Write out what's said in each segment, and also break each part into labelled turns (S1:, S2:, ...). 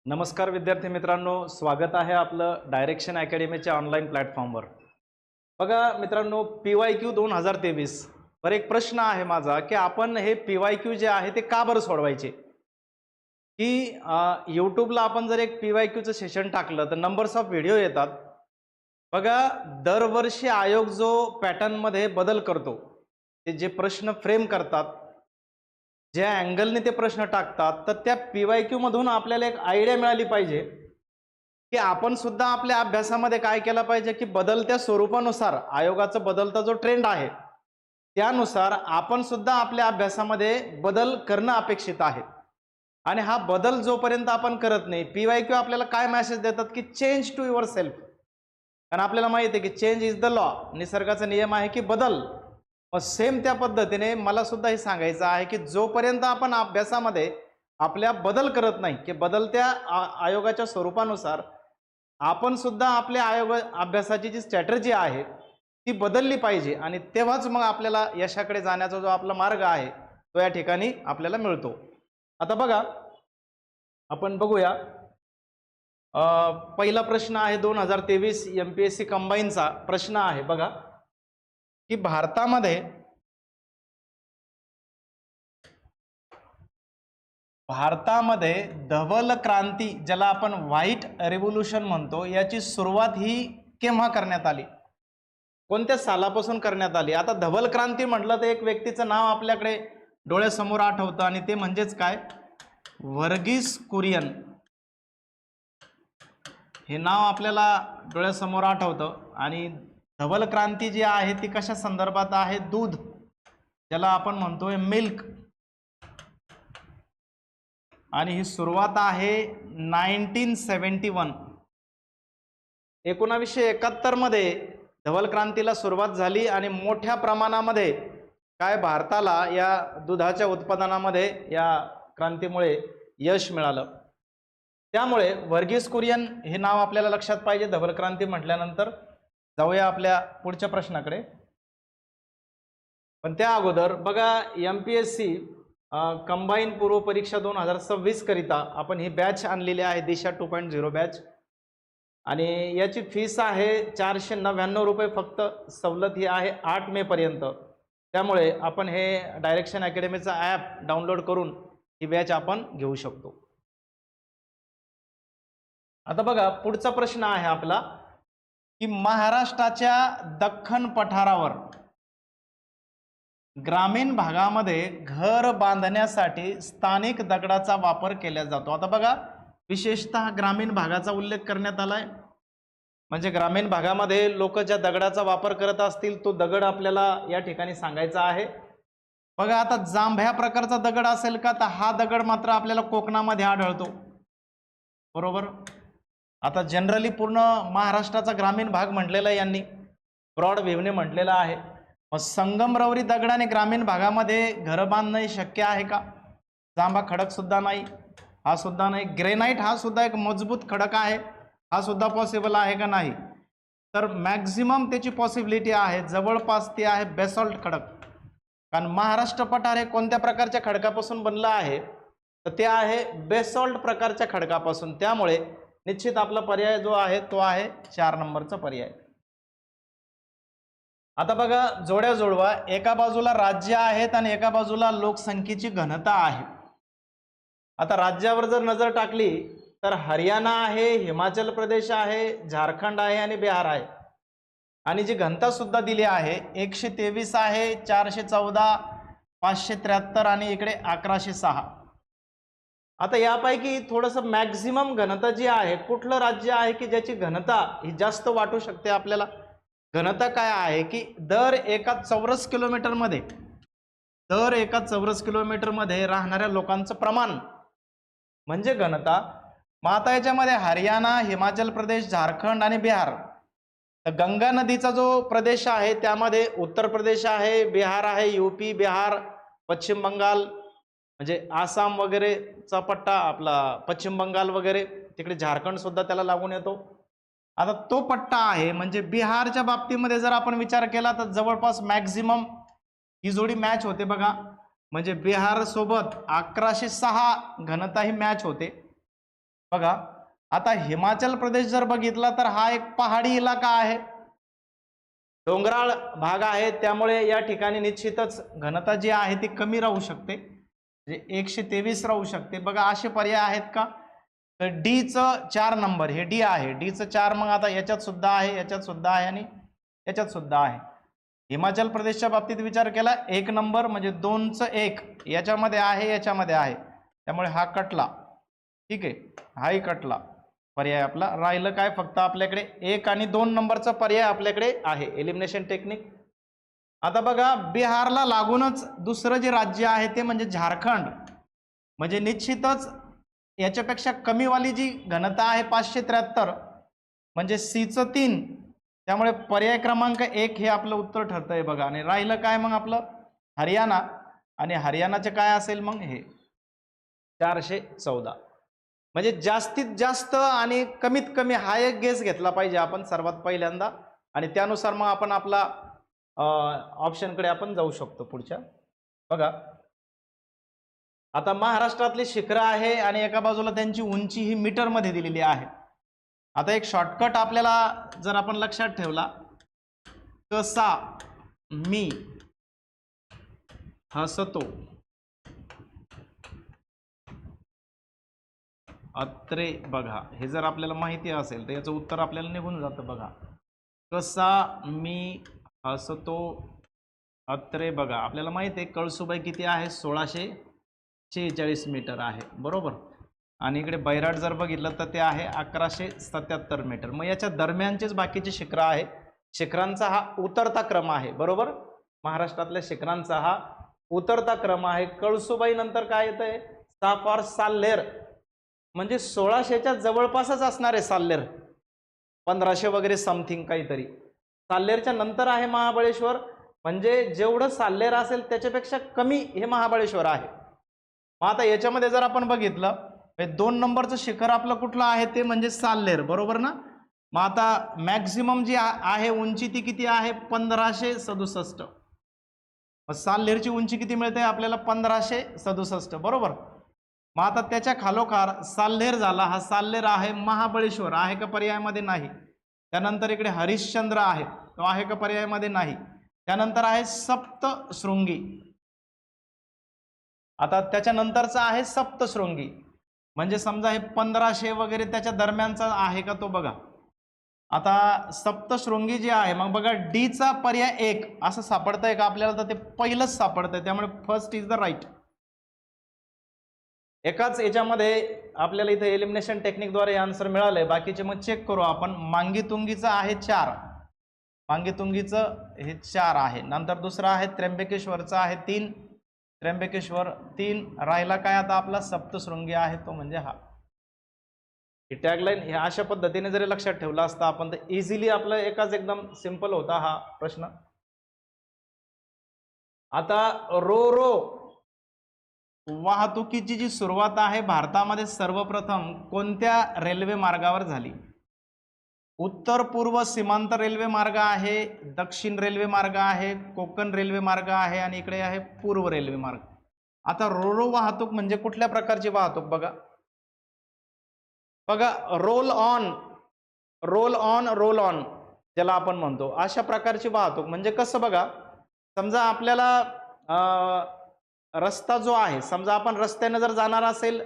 S1: नमस्कार विद्यार्थी मित्रांनो, स्वागत आहे आपलं डायरेक्शन अकॅडमीच्या ऑनलाईन प्लॅटफॉर्मवर. बघा मित्रांनो, PYQ 2023 वर एक प्रश्न आहे माझा की आपण हे PYQ जे आहे ते का बरं सोडवायचे. की यूट्यूबला आपण जर एक PYQचं सेशन टाकलं तर नंबर्स ऑफ व्हिडिओ येतात. बघा, दरवर्षी आयोग जो पॅटर्नमध्ये बदल करतो, ते जे प्रश्न फ्रेम करतात, ज्या अँगलने ते प्रश्न टाकतात, तर त्या PYQ मधून आपल्याला एक आयडिया मिळाली पाहिजे की आपण सुद्धा आपल्या अभ्यासामध्ये काय केलं पाहिजे की बदलत्या स्वरूपानुसार आयोगाचा बदलता जो ट्रेंड आहे त्यानुसार आपण सुद्धा आपल्या अभ्यासामध्ये बदल करणं अपेक्षित आहे. आणि हा बदल जोपर्यंत आपण करत नाही, PYQ आपल्याला काय मेसेज देतात की चेंज टू युअर सेल्फ. कारण आपल्याला माहिती आहे की चेंज इज द लॉ, निसर्गाचा नियम आहे की बदल. सेम त्या पद्धतीने मला सुद्धा हे सांगायचं आहे की जोपर्यंत आपण अभ्यासामध्ये आपल्या बदल करत नाही की बदलत्या आयोगाच्या स्वरूपानुसार आपण सुद्धा आपल्या अभ्यासाची जी स्ट्रॅटेजी आहे ती बदलली पाहिजे, आणि तेव्हाच मग आपल्याला यशाकडे जाण्याचा जो आपला मार्ग आहे तो या ठिकाणी आपल्याला मिळतो. आता बघा, आपण बघूया. पहिला प्रश्न आहे 2023 MPSC कंबाईनचा प्रश्न आहे. बघा की भारतामध्ये धवल क्रांती, ज्याला आपण व्हाईट रेव्होल्यूशन म्हणतो, याची सुरुवात ही केव्हा करण्यात आली, कोणत्या सालापासून करण्यात आली. आता धवल क्रांती म्हटलं तर एक व्यक्तीचं नाव आपल्याकडे डोळ्यासमोर आठवतं, आणि ते म्हणजेच काय, वर्गीस कुरियन हे नाव आपल्याला डोळ्यासमोर आठवतं. आणि धवल क्रांती जी आहे ती कशा संदर्भात आहे, दूध, ज्याला आपण म्हणतोय मिल्क, आणि ही सुरुवात आहे 1971. 1971 मध्ये धवल क्रांतीला सुरुवात झाली आणि मोठ्या प्रमाणामध्ये काय भारताला या दुधाच्या उत्पादनामध्ये या क्रांतीमुळे यश मिळालं. त्यामुळे वर्गीस कुरियन हे नाव आपल्याला लक्षात पाहिजे धवल क्रांती म्हटल्यानंतर. जाऊया आपल्या पुढच्या प्रश्नाकडे. पण त्या अगोदर बघा, MPSC कंबाईन पूर्व परीक्षा 2026 करिता आपण ही बॅच आणलेली आहे, दिशा 2.0 बॅच, आणि याची फीस आहे 499 रुपये फक्त. सवलत ही आहे 8 मे पर्यंत. त्यामुळे आपण हे डायरेक्शन अकॅडमीचा ॲप डाउनलोड करून ही बॅच आपण घेऊ शकतो. आता बघा, पुढचा प्रश्न आहे आपला की महाराष्ट्राच्या दख्खन पठारावर ग्रामीण भागामध्ये घर बांधण्यासाठी स्थानिक दगडाचा वापर केला जातो. आता बघा, विशेषतः ग्रामीण भागाचा उल्लेख करण्यात आलाय. म्हणजे ग्रामीण भागामध्ये लोक ज्या दगडाचा वापर करत असतील तो दगड आपल्याला या ठिकाणी सांगायचा आहे. बघा, आता जांभ्या प्रकारचा दगड असेल का, तर हा दगड मात्र आपल्याला कोकणामध्ये आढळतो, बरोबर. आता जनरली पूर्ण महाराष्ट्राचा ग्रामीण भाग म्हटलेला यांनी ब्रॉड व्ह्यूने म्हटलेला आहे. मग संगमरवरी दगडाने ग्रामीण भागामध्ये घर बांधणे शक्य आहे का. जांभा खडक सुद्धा नाही, हा सुद्धा नाही. ग्रेनाइट हा सुद्धा एक मजबूत खडक आहे, हा सुद्धा पॉसिबल आहे का, नाही. तर मॅक्झिमम त्याची पॉसिबिलिटी आहे, जवळपास ती आहे बेसॉल्ट खडक. कारण महाराष्ट्र पठार हे कोणत्या प्रकारच्या खडकापासून बनलं आहे, तर ते आहे बेसॉल्ट प्रकारच्या खडकापासून. त्यामुळे निश्चित आपला पर्याय जो आहे तो आहे 4 नंबरचा पर्याय. आता बघा, जोड्या जोडवा. एका बाजूला राज्य आहेत आणि एका बाजूला लोकसंख्येची घनता आहे. आता राज्यावर जर नजर टाकली तर हरियाणा आहे, हिमाचल प्रदेश आहे, झारखंड आहे आणि बिहार आहे. आणि जी घनता सुद्धा दिली आहे 123 आहे, 414, 573 आणि इकडे 1106. आता यापैकी थोडंसं मॅक्झिमम घनता जी आहे, कुठलं राज्य आहे की ज्याची घनता ही जास्त वाटू शकते आपल्याला. घनता काय आहे की दर एका चौरस किलोमीटरमध्ये राहणाऱ्या लोकांचं प्रमाण म्हणजे घनता. मग आता याच्यामध्ये हरियाणा, हिमाचल प्रदेश, झारखंड आणि बिहार. तर गंगा नदीचा जो प्रदेश आहे त्यामध्ये उत्तर प्रदेश आहे, बिहार आहे, UP, बिहार, पश्चिम बंगाल म्हणजे आसाम वगैरेचा पट्टा, आपला पश्चिम बंगाल वगैरे, तिकडे झारखंड सुद्धा त्याला लागून येतो. आता तो पट्टा आहे. म्हणजे बिहारच्या बाबतीमध्ये जर आपण विचार केला तर जवळपास मॅक्झिमम ही जोडी मॅच होते बघा. म्हणजे बिहार सोबत 1106 घनता ही मॅच होते. बघा आता हिमाचल प्रदेश जर बघितला तर हा एक पहाडी इलाका आहे, डोंगराळ भाग आहे, त्यामुळे या ठिकाणी निश्चितच घनता जी आहे ती कमी राहू शकते, म्हणजे 123 राहू शकते. बघा असे पर्याय आहेत का, तर डीचं 4 नंबर हे डी आहे, डीचं 4. मग आता याच्यात सुद्धा आहे, याच्यात सुद्धा आहे आणि याच्यात सुद्धा आहे. हिमाचल प्रदेशच्या बाबतीत विचार केला 1 नंबर म्हणजे 2चं 1 याच्यामध्ये आहे, याच्यामध्ये आहे, त्यामुळे हा कटला. ठीक आहे, हाही कटला पर्याय आपला. राहिलं काय, फक्त आपल्याकडे 1 आणि 2 नंबरचा पर्याय आपल्याकडे आहे, एलिमिनेशन टेक्निक. आता बघा बिहारला लागूनच दुसरं जे राज्य आहे ते म्हणजे झारखंड, म्हणजे निश्चितच याच्यापेक्षा कमीवाली जी घनता आहे 573 म्हणजे सीचं 3, त्यामुळे पर्याय क्रमांक 1 हे आपलं उत्तर ठरतंय बघा. आणि राहिलं काय मग आपलं हरियाणा, आणि हरियाणाचे काय असेल मग हे 414. म्हणजे जास्तीत जास्त आणि कमीत कमी हा एक गेस घेतला पाहिजे आपण सर्वात पहिल्यांदा, आणि त्यानुसार मग आपण आपला ऑप्शनकडे आपण जाऊ शकतो पुढच्या. बघा आता महाराष्ट्रातली शिखरं आहे आणि एका बाजूला त्यांची उंची ही मीटरमध्ये दिलेली आहे. आता एक शॉर्टकट आपल्याला जर आपण लक्षात ठेवला, कसा मी हसतो अत्रे, बघा हे जर आपल्याला माहिती असेल तर याचं उत्तर आपल्याला निघून जातं. बघा कसा मी हसतो अत्रे, बघा आपल्याला माहिती आहे कळसुबाई किती आहे, 1646 मीटर आहे, बरोबर. आणि इकडे बैराट जर बघितलं तर ते आहे 1177 मीटर. मग याच्या दरम्यानचेच बाकीचे शिखरं आहे, शिखरांचा हा उतरता क्रम आहे, बरोबर. महाराष्ट्रातल्या शिखरांचा हा उतरता क्रम आहे. कळसुबाई नंतर काय येतंय, साफार साल्हेर, म्हणजे 1600च्या जवळपासच असणार आहे साल्हेर, 1500 वगैरे समथिंग काहीतरी. साल्हेरच्या नंतर आहे महाबळेश्वर, म्हणजे जेवढं साल्हेर असेल त्याच्यापेक्षा कमी हे महाबळेश्वर आहे. मग आता याच्यामध्ये जर आपण बघितलं 2 नंबरचं शिखर आपलं कुठलं आहे ते म्हणजे साल्हेर, बरोबर ना. मग आता मॅक्झिमम जी आहे उंची ती किती आहे, 1567. साल्हेरची उंची किती मिळते आपल्याला, 1567, बरोबर. मग आता त्याच्या खालोखार साल्हेर झाला, हा साल्हेर आहे. महाबळेश्वर आहे का पर्यायामध्ये, नाही. त्यानंतर इकडे हरिश्चंद्र आहे, तो आहे का पर्यायामध्ये, नाही. त्यानंतर आहे सप्तशृंगी, आता त्याच्यानंतरचा आहे सप्तशृंगी, म्हणजे समजा हे 1500 वगैरे त्याच्या दरम्यानचा आहे का तो बघा. आता सप्तशृंगी जे आहे, मग बघा डीचा पर्याय 1 असं सापडतंय का आपल्याला, तर ते पहिलंच सापडतंय, त्यामुळे फर्स्ट इज द राईट. एकाच याच्यामध्ये आपल्याला इथे एलिमिनेशन टेक्निकद्वारे आन्सर मिळालंय, बाकीचे मग चेक करू आपण. मांगीतुंगीचं आहे 4, मांगीतुंगीचं हे 4 आहे. नंतर दुसरं आहे त्र्यंबकेश्वरचं आहे 3, त्र्यंबकेश्वर 3. राहिला काय आता आपला सप्तशृंगी आहे तो म्हणजे हा. ही टॅगलाईन हे अशा पद्धतीने जरी लक्षात ठेवला असता आपण तर इझिली आपलं एकाच एकदम सिंपल होता हा प्रश्न. आता रो रो वाहतुकीची जी सुरुवात आहे भारतामध्ये सर्वप्रथम कोणत्या रेल्वे मार्गावर झाली. उत्तर पूर्व सीमांत रेल्वे मार्ग आहे, दक्षिण रेल्वे मार्ग आहे, कोकण रेल्वे मार्ग आहे आणि इकडे आहे पूर्व रेल्वे मार्ग. आता रोरो वाहतूक म्हणजे कुठल्या प्रकारची वाहतूक बघा. बघा roll on roll on roll on ज्याला आपण म्हणतो, अशा प्रकारची वाहतूक म्हणजे कसं बघा. समजा आपल्याला रस्ता जो आहे, समजा आपण रस्त्याने जर जाणार असेल,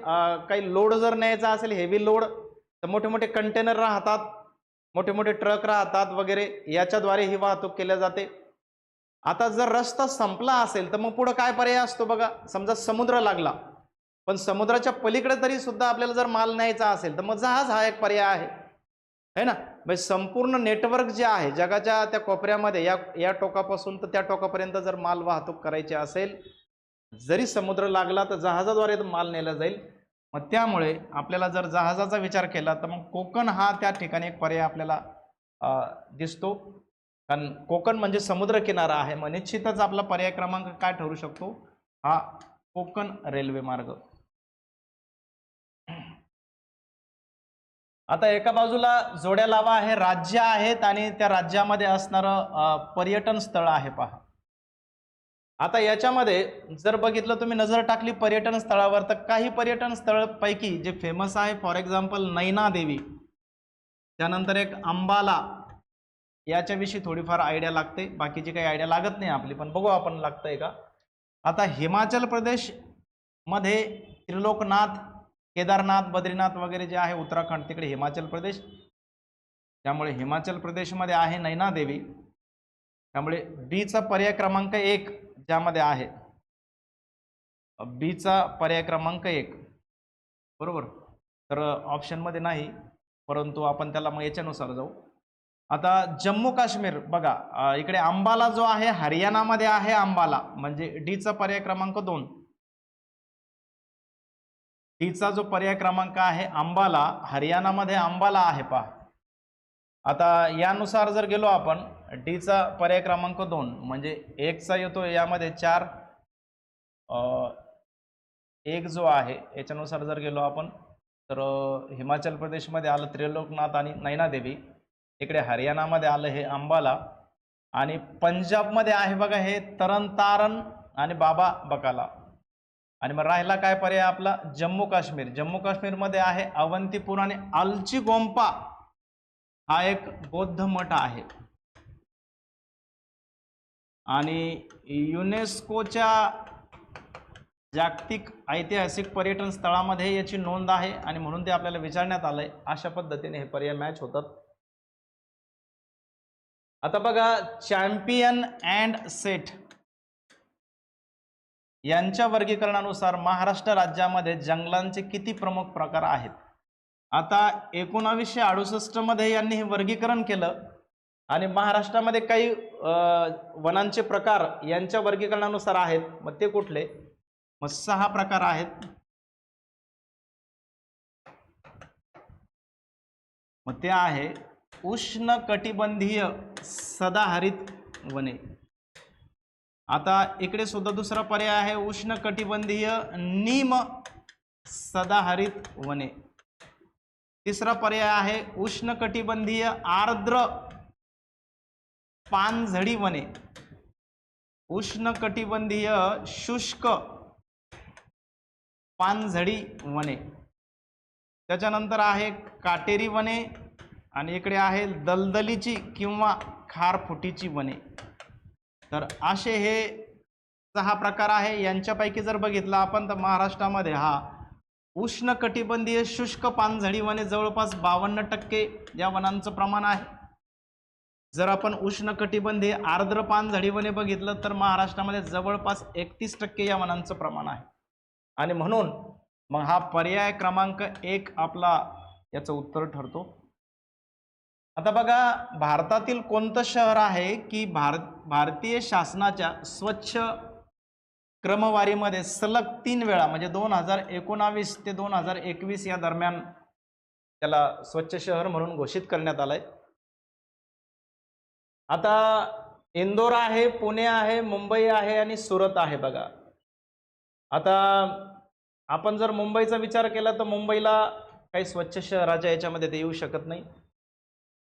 S1: काही लोड जर न्यायचा असेल, हेवी लोड, तर मोठे मोठे कंटेनर राहतात, मोठे मोठे ट्रक राहतात वगैरे, याच्याद्वारे ही वाहतूक केल्या जाते. आता जर रस्ता संपला असेल तर मग पुढे काय पर्याय असतो बघा. समजा समुद्र लागला, पण समुद्राच्या पलीकडे तरी सुद्धा आपल्याला जर माल न्यायचा असेल तर मग जहाज हा एक पर्याय आहे ना. म्हणजे संपूर्ण नेटवर्क जे आहे जगाच्या त्या कोपऱ्यामध्ये, या टोकापासून तर त्या टोकापर्यंत जर माल वाहतूक करायची असेल, जरी समुद्र लागला तर जहाजाद्वारे माल नेला जाईल. मग त्यामुळे आपल्याला जर जहाजाचा विचार केला तर मग कोकण हा त्या ठिकाणी एक पर्याय आपल्याला दिसतो, कारण कोकण म्हणजे समुद्र किनारा आहे. मग निश्चितच आपला पर्याय क्रमांक काय ठरू शकतो, हा कोकण रेल्वे मार्ग. आता एका बाजूला जोड्या लावा आहे, राज्य आहेत आणि त्या राज्यामध्ये असणारं पर्यटन स्थळ आहे पहा. आता याच्यामध्ये जर बघितलं तुम्ही नजर टाकली पर्यटन स्थळावर, तर काही पर्यटन स्थळ पैकी जे फेमस आहे, फॉर एक्झाम्पल नैना देवी, त्यानंतर एक अंबाला, याच्याविषयी थोडीफार आयडिया लागते, बाकीची काही आयडिया लागत नाही आपली, पण बघू आपण लागतंय का. आता हिमाचल प्रदेश मध्ये त्रिलोकनाथ, केदारनाथ, बद्रीनाथ वगैरे जे आहे उत्तराखंड, तिकडे हिमाचल प्रदेश, त्यामुळे हिमाचल प्रदेशमध्ये आहे नैना देवी. त्यामुळे बीचा पर्याय क्रमांक 1 ज्यामध्ये आहे, बीचा पर्याय क्रमांक 1 बरोबर. तर ऑप्शनमध्ये नाही, परंतु आपण त्याला मग याच्यानुसार जाऊ. आता जम्मू काश्मीर बघा, इकडे अंबाला जो आहे हरियाणामध्ये आहे, अंबाला म्हणजे डीचा पर्याय क्रमांक 2. डीचा जो पर्याय क्रमांक आहे अंबाला, हरियाणामध्ये अंबाला आहे पहा. आता यानुसार जर गेलो आपण, डीचा पर्याय क्रमांक 2 म्हणजे 1 चा येतो यामध्ये 4, 1 जो आहे याच्यानुसार जर गेलो आपण, तर हिमाचल प्रदेशमध्ये आलं त्रिलोकनाथ आणि नैना देवी, इकडे हरियाणामध्ये आलं हे अंबाला, आणि पंजाबमध्ये आहे बघा हे तरनतारन आणि बाबा बकाला. आणि मग राहिला काय पर्याय आपला, जम्मू काश्मीर. जम्मू काश्मीरमध्ये आहे अवंतीपूर आणि आलची गोंपा हा एक बौद्ध मठ आहे. आणि युनेस्कोच्या जागतिक ऐतिहासिक पर्यटन स्थळामध्ये याची नोंद आहे, आणि म्हणून ते आपल्याला विचारण्यात आलंय. अशा पद्धतीने हे पर्याय मॅच होतात. आता बघा, चॅम्पियन अँड सेट यांच्या वर्गीकरणानुसार महाराष्ट्र राज्यामध्ये जंगलांचे किती प्रमुख प्रकार आहेत. आता 1968 मध्ये यांनी हे वर्गीकरण केलं, आणि महाराष्ट्रामध्ये काही वनांचे प्रकार यांच्या वर्गीकरणानुसार आहेत. मग ते कुठले, मग 6 प्रकार आहेत. मग ते आहे उष्ण कटिबंधीय सदाहरित वने. आता इकडे सुद्धा दुसरा पर्याय आहे उष्ण कटिबंधीय निम सदाहरित वने. तिसरा पर्याय आहे उष्ण कटिबंधीय आर्द्र पानझडी वने, उष्ण कटिबंधीय शुष्क पानझडी वने. त्याच्यानंतर आहे काटेरी वने, आणि इकडे आहे दलदलीची किंवा खारफुटीची वने. तर असे हे 6 प्रकार आहे. यांच्यापैकी जर बघितलं आपण तर महाराष्ट्रामध्ये हा उष्ण कटिबंधीय शुष्क पानझडी वने जवळपास 52% या वनांचं प्रमाण आहे. जर आपण उष्ण कटिबंधीय आर्द्र पानझडी वने बघितलं तर महाराष्ट्रामध्ये जवळपास 31% या वनांचं प्रमाण आहे. आणि म्हणून मग हा पर्याय क्रमांक 1 आपला याचं उत्तर ठरतो. आता बघा, भारतातील कोणतं शहर आहे की भारतीय शासनाच्या स्वच्छ क्रमवारीमध्ये सलग 3 वेळा म्हणजे 2019 ते 2021 या दरम्यान त्याला स्वच्छ शहर म्हणून घोषित करण्यात आलंय. आता इंदोर आहे, पुणे आहे, मुंबई आहे आणि सुरत आहे बघा. आता आपण जर मुंबईचा विचार केला तर मुंबईला काही स्वच्छ शहराच्या याच्यामध्ये ते येऊ शकत नाही.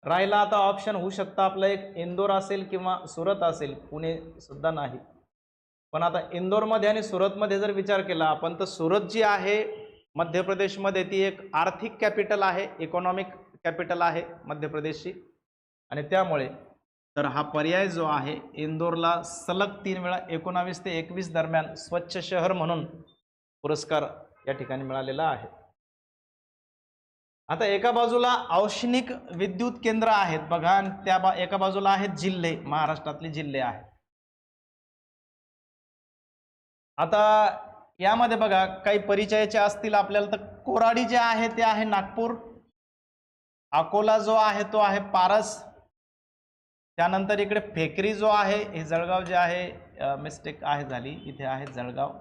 S1: राहिला आता ऑप्शन होऊ शकतं आपलं एक इंदोर असेल किंवा सुरत असेल, पुणे सुद्धा नाही. पण आता इंदोरमध्ये आणि सुरतमध्ये जर विचार केला आपण तर सुरत जी आहे मध्य प्रदेशमध्ये ती एक आर्थिक कॅपिटल आहे, इकॉनॉमिक कॅपिटल आहे मध्य प्रदेशची, आणि त्यामुळे तर हा पर्याय जो आहे इंदोरला सलग 3 वेळा 19 ते 21 दरम्यान स्वच्छ शहर म्हणून पुरस्कार या ठिकाणी मिळालेला आहे. आता एका बाजूला औष्णिक विद्युत केंद्र आहेत बघा, आणि त्या एका बाजूला आहेत जिल्हे, महाराष्ट्रातले जिल्हे आहेत. आता यामध्ये बघा काही परिचयाचे असतील आपल्याला, तर कोराडी जे आहे ते आहे नागपूर, अकोला जो आहे तो आहे पारस, त्यानंतर इकडे फेकरी जो आहे हे जळगाव जे आहे, मिस्टेक आहे झाली, इथे आहे जळगाव.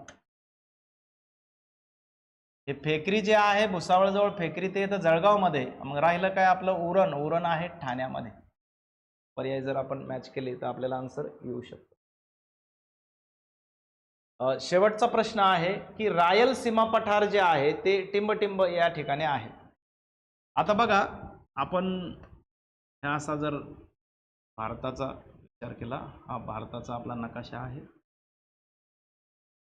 S1: हे फेकरी जे आहे भुसावळजवळ फेकरी ते येतं जळगावमध्ये. मग राहिलं काय आपलं उरण, उरण आहे ठाण्यामध्ये. पर्याय जर आपण मॅच केले तर आपल्याला आन्सर येऊ शकतो. शेवटचा प्रश्न आहे की रायलसीमा पठार जे आहे ते टिंबटिंब या ठिकाणी आहे. आता बघा, आपण असा जर भारताचा विचार केला, हा भारताचा आपला नकाशा आहे.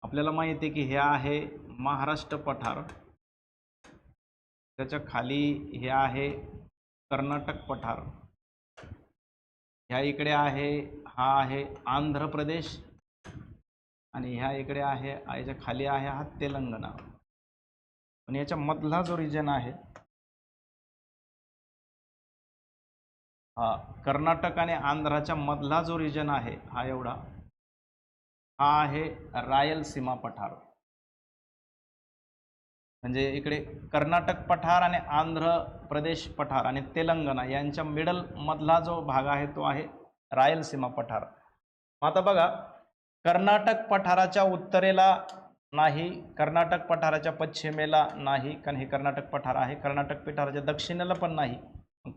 S1: आपल्याला माहिती आहे की हे आहे महाराष्ट्र पठार, त्याच्या खाली हे आहे कर्नाटक पठार, ह्या इकडे आहे, हा आहे आंध्र प्रदेश, आणि ह्या इकडे आहे, याच्या खाली आहे हा तेलंगणा. आणि याच्या मधला जो रिजन आहे हा कर्नाटक आणि आंध्राच्या मधला जो रिजन आहे हा एवढा, हा आहे रायलसीमा पठार. म्हणजे इकडे कर्नाटक पठार आणि आंध्र प्रदेश पठार आणि तेलंगणा यांच्या मिडल मधला जो भाग आहे तो आहे रायलसीमा पठार. आता बघा, कर्नाटक पठाराच्या उत्तरेला नाही, कर्नाटक पठाराच्या पश्चिमेला नाही, कारण हे कर्नाटक पठार आहे. कर्नाटक पठाराच्या दक्षिणेला पण नाही.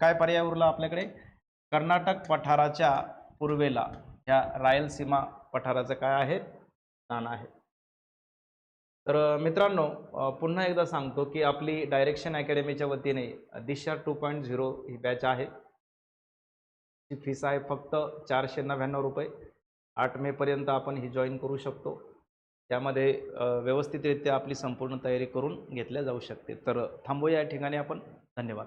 S1: काय पर्याय उरला आपल्याकडे? कर्नाटक पठाराच्या पूर्वेला या रायलसीमा पठाराचं काय आहे? स्थान आहे. तर मित्रांनो, पुन्हा एकदा सांगतो की आपली डायरेक्शन अकॅडमीच्या वतीने दिशा 2.0 ही बॅच आहे. ची फीस आहे फक्त 499 रुपये. 8 मे पर्यंत आपण ही जॉईन करू शकतो. त्यामध्ये व्यवस्थितरित्या आपली संपूर्ण तयारी करून घेतल्या जाऊ शकते. तर थांबूया या ठिकाणी आपण. धन्यवाद.